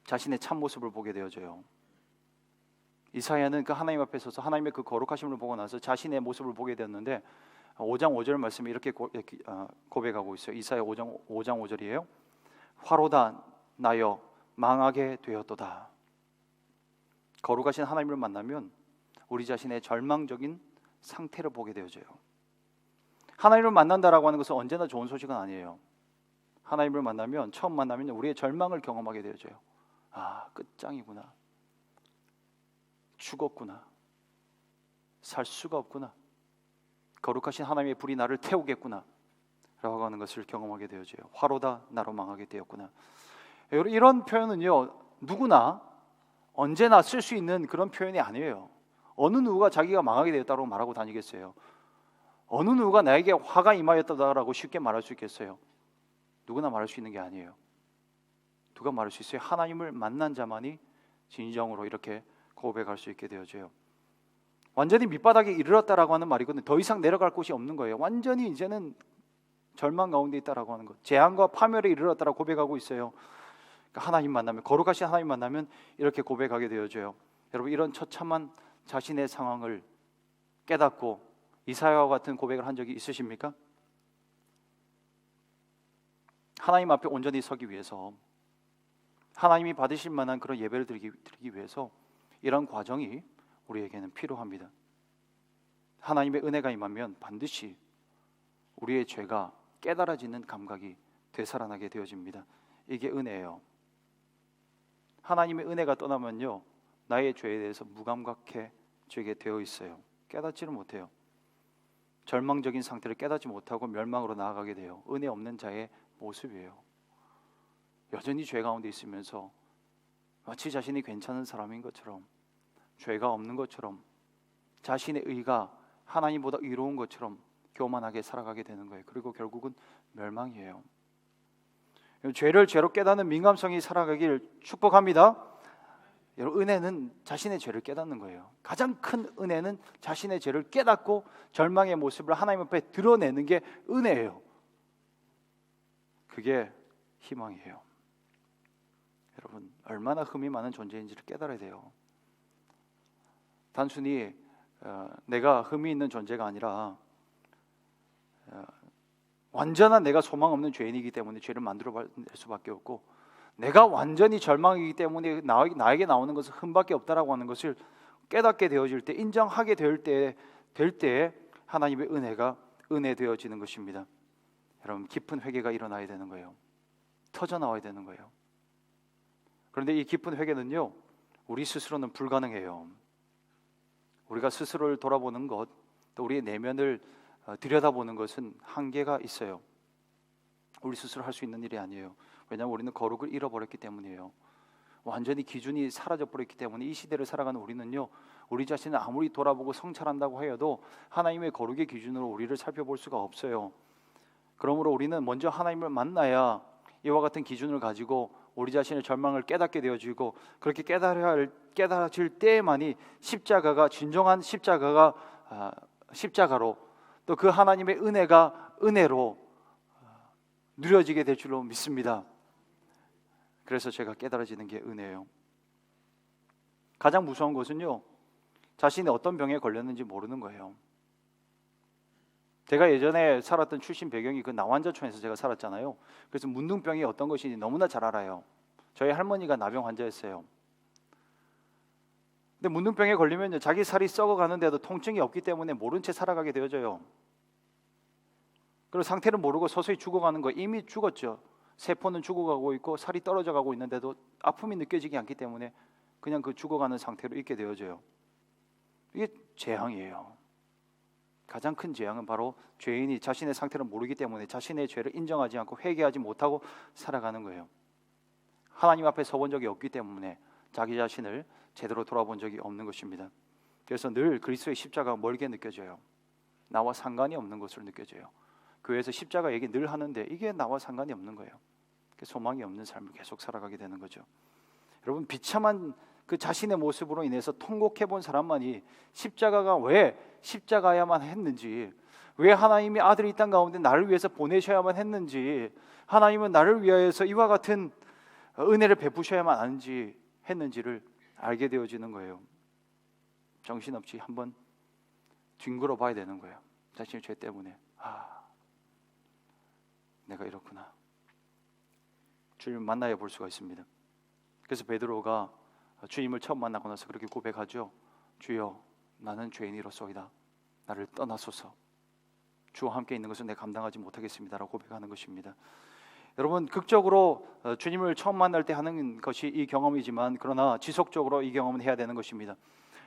자신의 참모습을 보게 되어져요. 이사야는 그 하나님 앞에 서서 하나님의 그 거룩하심을 보고 나서 자신의 모습을 보게 되었는데, 5장 5절 말씀이 이렇게 고백하고 있어요. 이사야 5장 5절이에요. 화로다 나여 망하게 되었도다. 거룩하신 하나님을 만나면 우리 자신의 절망적인 상태를 보게 되어져요. 하나님을 만난다라고 하는 것은 언제나 좋은 소식은 아니에요. 하나님을 만나면, 처음 만나면 우리의 절망을 경험하게 되어져요. 아, 끝장이구나, 죽었구나, 살 수가 없구나, 거룩하신 하나님의 불이 나를 태우겠구나 라고 하는 것을 경험하게 되어져요. 화로다 나로 망하게 되었구나. 이런 표현은요, 누구나 언제나 쓸 수 있는 그런 표현이 아니에요. 어느 누구가 자기가 망하게 되었다고 말하고 다니겠어요? 어느 누구가 나에게 화가 임하였다라고 쉽게 말할 수 있겠어요? 누구나 말할 수 있는 게 아니에요. 누가 말할 수 있어요? 하나님을 만난 자만이 진정으로 이렇게 고백할 수 있게 되어져요. 완전히 밑바닥에 이르렀다라고 하는 말이거든요. 더 이상 내려갈 곳이 없는 거예요. 완전히 이제는 절망 가운데 있다라고 하는 것, 재앙과 파멸에 이르렀다라고 고백하고 있어요. 그러니까 하나님 만나면, 거룩하신 하나님 만나면 이렇게 고백하게 되어져요. 여러분, 이런 처참한 자신의 상황을 깨닫고 이사야와 같은 고백을 한 적이 있으십니까? 하나님 앞에 온전히 서기 위해서, 하나님이 받으실 만한 그런 예배를 드리기 위해서 이런 과정이 우리에게는 필요합니다. 하나님의 은혜가 임하면 반드시 우리의 죄가 깨달아지는 감각이 되살아나게 되어집니다. 이게 은혜예요. 하나님의 은혜가 떠나면요, 나의 죄에 대해서 무감각해지게 되어 있어요. 깨닫지를 못해요. 절망적인 상태를 깨닫지 못하고 멸망으로 나아가게 돼요. 은혜 없는 자의 모습이에요. 여전히 죄 가운데 있으면서 마치 자신이 괜찮은 사람인 것처럼, 죄가 없는 것처럼, 자신의 의가 하나님보다 의로운 것처럼 교만하게 살아가게 되는 거예요. 그리고 결국은 멸망이에요. 죄를 죄로 깨닫는 민감성이 살아가길 축복합니다. 여러분, 은혜는 자신의 죄를 깨닫는 거예요. 가장 큰 은혜는 자신의 죄를 깨닫고 절망의 모습을 하나님 앞에 드러내는 게 은혜예요. 그게 희망이에요. 여러분, 얼마나 흠이 많은 존재인지를 깨달아야 돼요. 단순히 내가 흠이 있는 존재가 아니라 완전한 내가 소망 없는 죄인이기 때문에 죄를 만들어낼 수밖에 없고, 내가 완전히 절망이기 때문에 나에게 나오는 것은 흠밖에 없다라고 하는 것을 깨닫게 되어질 때, 인정하게 될 때 하나님의 은혜가 은혜 되어지는 것입니다. 여러분, 깊은 회개가 일어나야 되는 거예요. 터져 나와야 되는 거예요. 그런데 이 깊은 회개는요, 우리 스스로는 불가능해요. 우리가 스스로를 돌아보는 것, 또 우리의 내면을 들여다보는 것은 한계가 있어요. 우리 스스로 할 수 있는 일이 아니에요. 왜냐하면 우리는 거룩을 잃어버렸기 때문이에요. 완전히 기준이 사라져버렸기 때문에 이 시대를 살아가는 우리는요, 우리 자신을 아무리 돌아보고 성찰한다고 해도 하나님의 거룩의 기준으로 우리를 살펴볼 수가 없어요. 그러므로 우리는 먼저 하나님을 만나야 이와 같은 기준을 가지고 우리 자신의 절망을 깨닫게 되어지고, 그렇게 깨달아질 때만이 십자가가 진정한 십자가로, 또 그 하나님의 은혜가 은혜로 누려지게 될 줄로 믿습니다. 그래서 제가 깨달아지는 게 은혜예요. 가장 무서운 것은요, 자신이 어떤 병에 걸렸는지 모르는 거예요. 제가 예전에 살았던 출신 배경이 그 나환자촌에서 제가 살았잖아요. 그래서 문둥병이 어떤 것인지 너무나 잘 알아요. 저희 할머니가 나병 환자였어요. 근데 문둥병에 걸리면 자기 살이 썩어가는데도 통증이 없기 때문에 모른 채 살아가게 되어져요. 그리고 상태를 모르고 서서히 죽어가는 거, 이미 죽었죠. 세포는 죽어가고 있고 살이 떨어져 가고 있는데도 아픔이 느껴지지 않기 때문에 그냥 그 죽어가는 상태로 있게 되어져요. 이게 재앙이에요. 가장 큰 재앙은 바로 죄인이 자신의 상태를 모르기 때문에 자신의 죄를 인정하지 않고 회개하지 못하고 살아가는 거예요. 하나님 앞에 서본 적이 없기 때문에 자기 자신을 제대로 돌아본 적이 없는 것입니다. 그래서 늘 그리스도의 십자가가 멀게 느껴져요. 나와 상관이 없는 것으로 느껴져요. 교회에서 십자가 얘기 늘 하는데 이게 나와 상관이 없는 거예요. 소망이 없는 삶을 계속 살아가게 되는 거죠. 여러분, 비참한 그 자신의 모습으로 인해서 통곡해 본 사람만이 십자가가 왜 십자가야만 했는지, 왜 하나님이 아들이 이 땅 가운데 나를 위해서 보내셔야만 했는지, 하나님은 나를 위하여서 이와 같은 은혜를 베푸셔야만 했는지를 알게 되어지는 거예요. 정신없이 한번 뒹굴어 봐야 되는 거예요. 자신의 죄 때문에. 내가 이렇구나. 주님을 만나야 볼 수가 있습니다. 그래서 베드로가 주님을 처음 만나고 나서 그렇게 고백하죠. 주여, 나는 죄인이로소이다. 나를 떠나소서. 주와 함께 있는 것은 내가 감당하지 못하겠습니다라고 고백하는 것입니다. 여러분, 극적으로 주님을 처음 만날 때 하는 것이 이 경험이지만, 그러나 지속적으로 이 경험은 해야 되는 것입니다.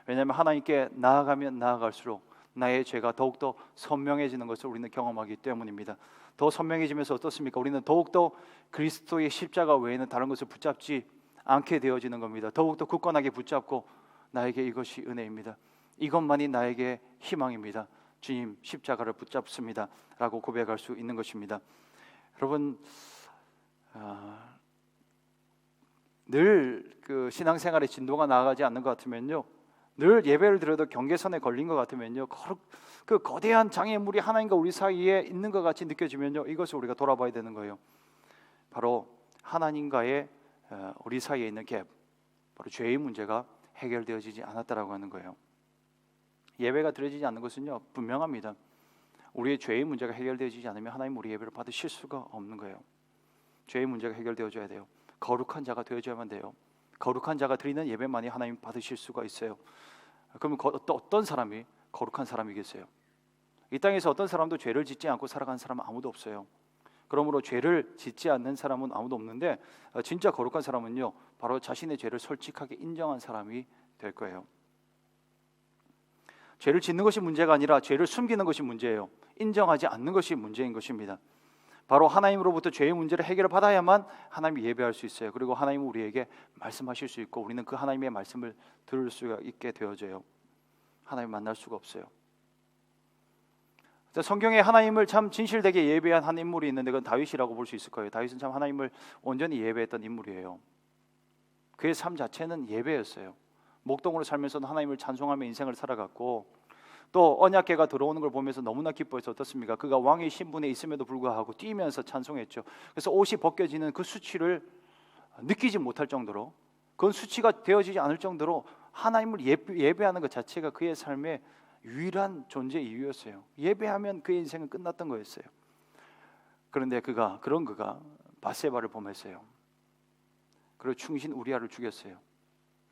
왜냐하면 하나님께 나아가면 나아갈수록 나의 죄가 더욱더 선명해지는 것을 우리는 경험하기 때문입니다. 더 선명해지면서 어떻습니까? 우리는 더욱더 그리스도의 십자가 외에는 다른 것을 붙잡지 않게 되어지는 겁니다. 더욱더 굳건하게 붙잡고, 나에게 이것이 은혜입니다. 이것만이 나에게 희망입니다. 주님, 십자가를 붙잡습니다 라고 고백할 수 있는 것입니다. 여러분, 늘 그 신앙생활의 진도가 나아가지 않는 것 같으면요, 늘 예배를 드려도 경계선에 걸린 것 같으면요, 그 거대한 장애물이 하나님과 우리 사이에 있는 것 같이 느껴지면요, 이것을 우리가 돌아봐야 되는 거예요. 바로 하나님과의 우리 사이에 있는 갭, 바로 죄의 문제가 해결되어지지 않았다라고 하는 거예요. 예배가 드려지지 않는 것은요, 분명합니다. 우리의 죄의 문제가 해결되어지지 않으면 하나님 우리 예배를 받으실 수가 없는 거예요. 죄의 문제가 해결되어져야 돼요. 거룩한 자가 되어져야만 돼요. 거룩한 자가 드리는 예배만이 하나님 받으실 수가 있어요. 그러면 어떤 사람이 거룩한 사람이겠어요? 이 땅에서 어떤 사람도 죄를 짓지 않고 살아가는 사람은 아무도 없어요. 그러므로 죄를 짓지 않는 사람은 아무도 없는데, 진짜 거룩한 사람은요, 바로 자신의 죄를 솔직하게 인정한 사람이 될 거예요. 죄를 짓는 것이 문제가 아니라 죄를 숨기는 것이 문제예요. 인정하지 않는 것이 문제인 것입니다. 바로 하나님으로부터 죄의 문제를 해결을 받아야만 하나님이 예배할 수 있어요. 그리고 하나님은 우리에게 말씀하실 수 있고, 우리는 그 하나님의 말씀을 들을 수가 있게 되어져요. 하나님 만날 수가 없어요. 성경에 하나님을 참 진실되게 예배한 한 인물이 있는데, 그건 다윗이라고 볼 수 있을 거예요. 다윗은 참 하나님을 온전히 예배했던 인물이에요. 그의 삶 자체는 예배였어요. 목동으로 살면서도 하나님을 찬송하며 인생을 살아갔고, 또 언약궤가 들어오는 걸 보면서 너무나 기뻐해서 어떻습니까? 그가 왕의 신분에 있음에도 불구하고 뛰면서 찬송했죠. 그래서 옷이 벗겨지는 그 수치를 느끼지 못할 정도로, 그건 수치가 되어지지 않을 정도로 하나님을 예배하는 것 자체가 그의 삶의 유일한 존재 이유였어요. 예배하면 그의 인생은 끝났던 거였어요. 그런데 그가 밧세바를 범했어요. 그리고 충신 우리아를 죽였어요.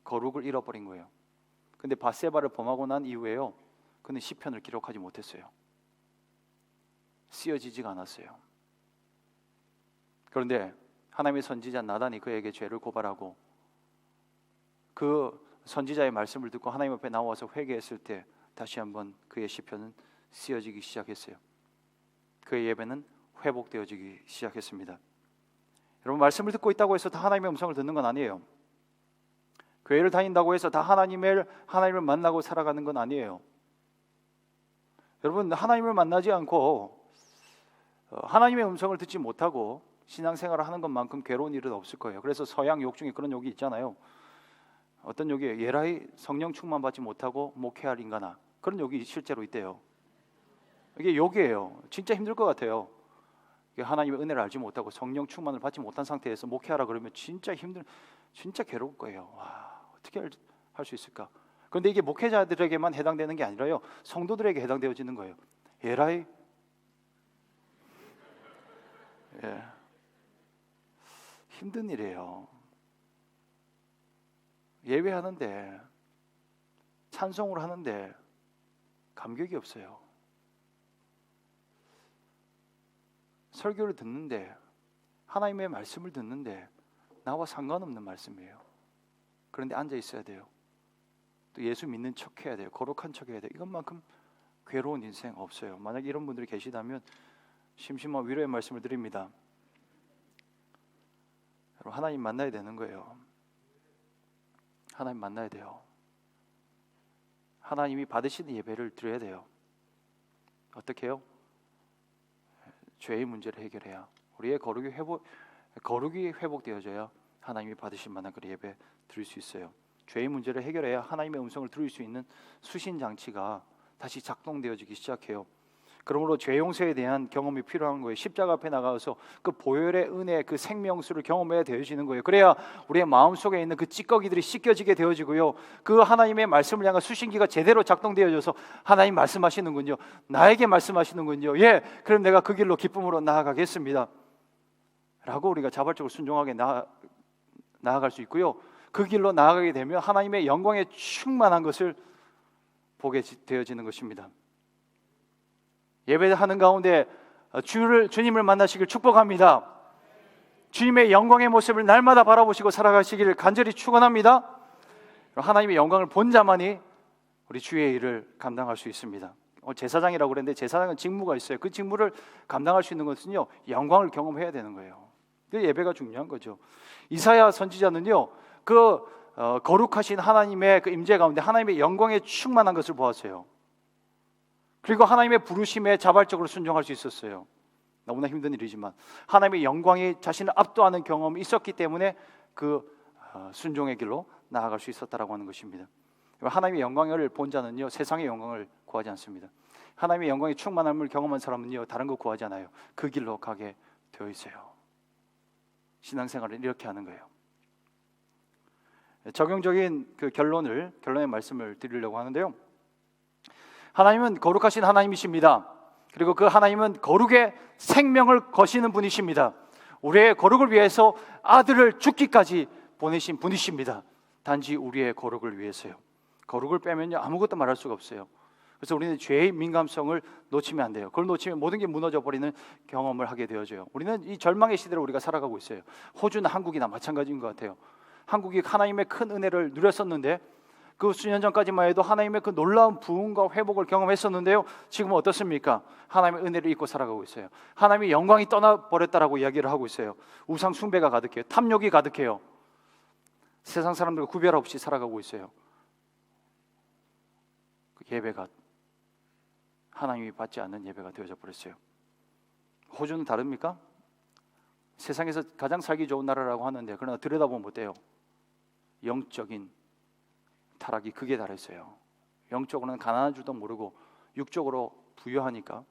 거룩을 잃어버린 거예요. 근데 밧세바를 범하고 난 이후에요, 그는 시편을 기록하지 못했어요. 쓰여지지가 않았어요. 그런데 하나님의 선지자 나단이 그에게 죄를 고발하고 그 선지자의 말씀을 듣고 하나님 앞에 나와서 회개했을 때 다시 한번 그의 시편은 쓰여지기 시작했어요. 그의 예배는 회복되어지기 시작했습니다. 여러분, 말씀을 듣고 있다고 해서 다 하나님의 음성을 듣는 건 아니에요. 교회를 다닌다고 해서 다 하나님을 만나고 살아가는 건 아니에요. 여러분, 하나님을 만나지 않고 하나님의 음성을 듣지 못하고 신앙생활을 하는 것만큼 괴로운 일은 없을 거예요. 그래서 서양 욕 중에 그런 욕이 있잖아요. 어떤 욕이에요? 예라이 성령 충만 받지 못하고 목회할 인간아. 그런 욕이 실제로 있대요. 이게 욕이에요. 진짜 힘들 것 같아요. 하나님의 은혜를 알지 못하고 성령 충만을 받지 못한 상태에서 목회하라 그러면 진짜 괴로울 거예요. 와, 어떻게 할 수 있을까? 그런데 이게 목회자들에게만 해당되는 게 아니라요, 성도들에게 해당되어지는 거예요. 예라이, 힘든 일이에요. 예배하는데, 찬송을 하는데 감격이 없어요. 설교를 듣는데, 하나님의 말씀을 듣는데 나와 상관없는 말씀이에요. 그런데 앉아 있어야 돼요. 또 예수 믿는 척 해야 돼요. 거룩한 척 해야 돼요. 이것만큼 괴로운 인생 없어요. 만약 이런 분들이 계시다면 심심한 위로의 말씀을 드립니다. 여러분, 하나님 만나야 되는 거예요. 하나님 만나야 돼요. 하나님이 받으시는 예배를 드려야 돼요. 어떻게 해요? 죄의 문제를 해결해야, 우리의 거룩이 회복되어져야 하나님이 받으실 만한 그 예배 드릴 수 있어요. 죄의 문제를 해결해야 하나님의 음성을 들을 수 있는 수신 장치가 다시 작동되어지기 시작해요. 그러므로 죄 용서에 대한 경험이 필요한 거예요. 십자가 앞에 나가서 그 보혈의 은혜, 그 생명수를 경험해야 되어지는 거예요. 그래야 우리의 마음속에 있는 그 찌꺼기들이 씻겨지게 되어지고요, 그 하나님의 말씀을 향한 수신기가 제대로 작동되어져서 하나님 말씀하시는군요, 나에게 말씀하시는군요, 예, 그럼 내가 그 길로 기쁨으로 나아가겠습니다 라고 우리가 자발적으로 순종하게 나아갈 수 있고요, 그 길로 나아가게 되면 하나님의 영광에 충만한 것을 보게 되어지는 것입니다. 예배하는 가운데 주님을 만나시길 축복합니다. 주님의 영광의 모습을 날마다 바라보시고 살아가시기를 간절히 축원합니다. 하나님의 영광을 본 자만이 우리 주의 일을 감당할 수 있습니다. 제사장이라고 그랬는데 제사장은 직무가 있어요. 그 직무를 감당할 수 있는 것은요, 영광을 경험해야 되는 거예요. 그 예배가 중요한 거죠. 이사야 선지자는요, 그 거룩하신 하나님의 그 임재 가운데 하나님의 영광에 충만한 것을 보았어요. 그리고 하나님의 부르심에 자발적으로 순종할 수 있었어요. 너무나 힘든 일이지만 하나님의 영광이 자신을 압도하는 경험이 있었기 때문에 그 순종의 길로 나아갈 수 있었다라고 하는 것입니다. 하나님의 영광을 본 자는요, 세상의 영광을 구하지 않습니다. 하나님의 영광이 충만함을 경험한 사람은요, 다른 거 구하지 않아요. 그 길로 가게 되어 있어요. 신앙생활을 이렇게 하는 거예요. 적용적인 그 결론의 말씀을 드리려고 하는데요, 하나님은 거룩하신 하나님이십니다. 그리고 그 하나님은 거룩의 생명을 거시는 분이십니다. 우리의 거룩을 위해서 아들을 죽기까지 보내신 분이십니다. 단지 우리의 거룩을 위해서요. 거룩을 빼면요, 아무것도 말할 수가 없어요. 그래서 우리는 죄의 민감성을 놓치면 안 돼요. 그걸 놓치면 모든 게 무너져 버리는 경험을 하게 되어져요. 우리는 이 절망의 시대를 우리가 살아가고 있어요. 호주나 한국이나 마찬가지인 것 같아요. 한국이 하나님의 큰 은혜를 누렸었는데 그 수년 전까지만 해도 하나님의 그 놀라운 부흥과 회복을 경험했었는데요, 지금은 어떻습니까? 하나님의 은혜를 잊고 살아가고 있어요. 하나님의 영광이 떠나버렸다라고 이야기를 하고 있어요. 우상 숭배가 가득해요. 탐욕이 가득해요. 세상 사람들과 구별 없이 살아가고 있어요. 그 예배가 하나님이 받지 않는 예배가 되어져 버렸어요. 호주는 다릅니까? 세상에서 가장 살기 좋은 나라라고 하는데, 그러나 들여다보면 어때요? 영적인 타락이 극에 달했어요. 영적으로는 가난한 줄도 모르고 육적으로 부유하니까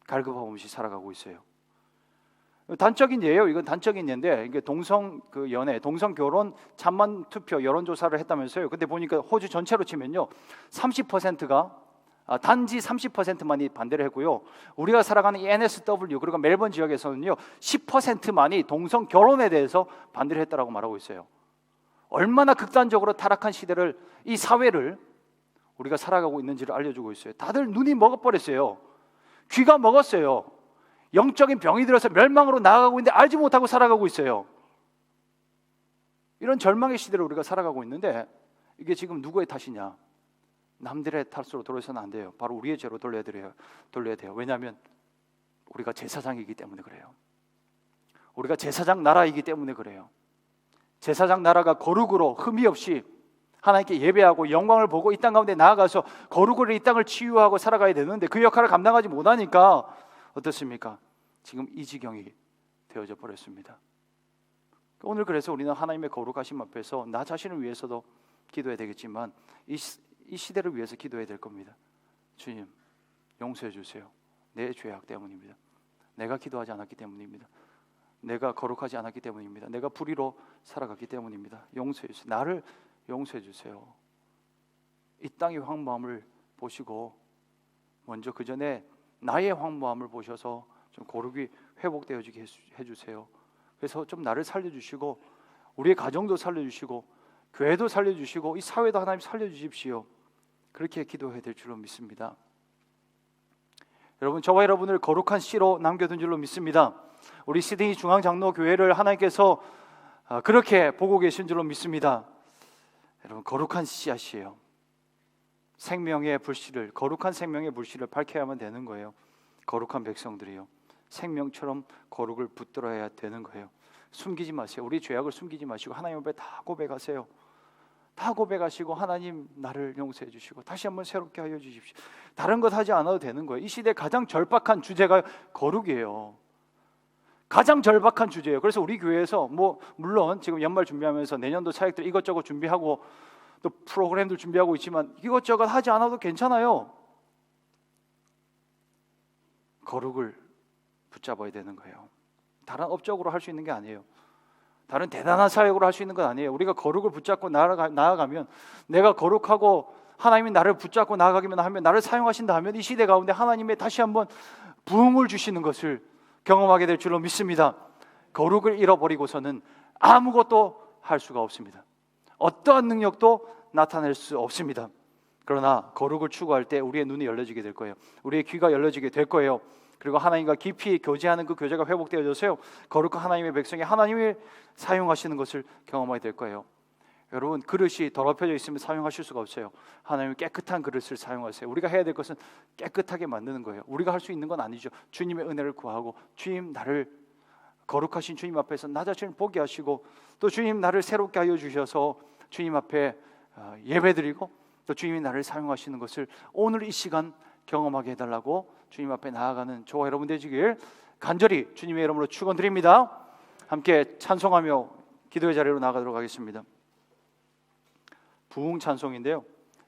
갈급함없이 살아가고 있어요. 단적인 예예요. 이건 단적인 예인데, 이게 동성 결혼 찬반 투표 여론조사를 했다면서요. 근데 보니까 호주 전체로 치면요, 30%가 단지 30%만이 반대를 했고요. 우리가 살아가는 이 NSW 그리고 멜번 지역에서는요 10%만이 동성 결혼에 대해서 반대를 했다라고 말하고 있어요. 얼마나 극단적으로 타락한 시대를, 이 사회를 우리가 살아가고 있는지를 알려주고 있어요. 다들 눈이 먹어버렸어요. 귀가 먹었어요. 영적인 병이 들어서 멸망으로 나아가고 있는데 알지 못하고 살아가고 있어요. 이런 절망의 시대를 우리가 살아가고 있는데 이게 지금 누구의 탓이냐? 남들의 탓으로 돌려서는 안 돼요. 바로 우리의 죄로 돌려야 돼요. 왜냐하면 우리가 제사장이기 때문에 그래요. 우리가 제사장 나라이기 때문에 그래요. 제사장 나라가 거룩으로 흠이 없이 하나님께 예배하고 영광을 보고 이 땅 가운데 나아가서 거룩으로 이 땅을 치유하고 살아가야 되는데 그 역할을 감당하지 못하니까 어떻습니까? 지금 이 지경이 되어져 버렸습니다. 오늘 그래서 우리는 하나님의 거룩하심 앞에서 나 자신을 위해서도 기도해야 되겠지만 이 시대를 위해서 기도해야 될 겁니다. 주님, 용서해 주세요. 내 죄악 때문입니다. 내가 기도하지 않았기 때문입니다. 내가 거룩하지 않았기 때문입니다. 내가 불의로 살아갔기 때문입니다. 용서해 주세요. 나를 용서해 주세요. 이 땅의 황무함을 보시고 먼저 그 전에 나의 황무함을 보셔서 좀 거룩이 회복되어지게 해주세요. 그래서 좀 나를 살려주시고 우리의 가정도 살려주시고 교회도 살려주시고 이 사회도 하나님 살려주십시오. 그렇게 기도해야 될 줄로 믿습니다. 여러분, 저와 여러분을 거룩한 씨로 남겨둔 줄로 믿습니다. 우리 시드니 중앙장로교회를 하나님께서 그렇게 보고 계신 줄로 믿습니다. 여러분, 거룩한 씨앗이에요. 생명의 불씨를, 거룩한 생명의 불씨를 밝혀야만 되는 거예요. 거룩한 백성들이요, 생명처럼 거룩을 붙들어야 되는 거예요. 숨기지 마세요. 우리 죄악을 숨기지 마시고 하나님 앞에 다 고백하세요. 다 고백하시고 하나님 나를 용서해 주시고 다시 한번 새롭게 하여 주십시오. 다른 것 하지 않아도 되는 거예요. 이 시대 가장 절박한 주제가 거룩이에요. 가장 절박한 주제예요. 그래서 우리 교회에서 물론 지금 연말 준비하면서 내년도 사역들 이것저것 준비하고 또 프로그램들 준비하고 있지만 이것저것 하지 않아도 괜찮아요. 거룩을 붙잡아야 되는 거예요. 다른 업적으로 할 수 있는 게 아니에요. 다른 대단한 사역으로 할 수 있는 건 아니에요. 우리가 거룩을 붙잡고 나아가면, 내가 거룩하고 하나님이 나를 붙잡고 나아가기만 하면, 나를 사용하신다 하면 이 시대 가운데 하나님의 다시 한번 부흥을 주시는 것을 경험하게 될 줄로 믿습니다. 거룩을 잃어버리고서는 아무것도 할 수가 없습니다. 어떠한 능력도 나타낼 수 없습니다. 그러나 거룩을 추구할 때 우리의 눈이 열려지게 될 거예요. 우리의 귀가 열려지게 될 거예요. 그리고 하나님과 깊이 교제하는 그 교제가 회복되어져서요, 거룩한 하나님의 백성이 하나님이 사용하시는 것을 경험하게 될 거예요. 여러분, 그릇이 더럽혀져 있으면 사용하실 수가 없어요. 하나님의 깨끗한 그릇을 사용하세요. 우리가 해야 될 것은 깨끗하게 만드는 거예요. 우리가 할 수 있는 건 아니죠. 주님의 은혜를 구하고, 주님, 나를 거룩하신 주님 앞에서 나 자신을 보게 하시고, 또 주님 나를 새롭게 하여 주셔서 주님 앞에 예배드리고, 또 주님이 나를 사용하시는 것을 오늘 이 시간 경험하게 해달라고 주님 앞에 나아가는 저와 여러분 되시길 간절히 주님의 이름으로 축원드립니다. 함께 찬송하며 기도의 자리로 나가도록 하겠습니다. 부흥 찬송인데요,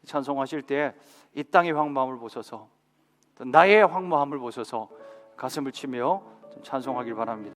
찬송하실 때 이 땅의 황무함을 보셔서, 또 나의 황무함을 보셔서 가슴을 치며 찬송하길 바랍니다.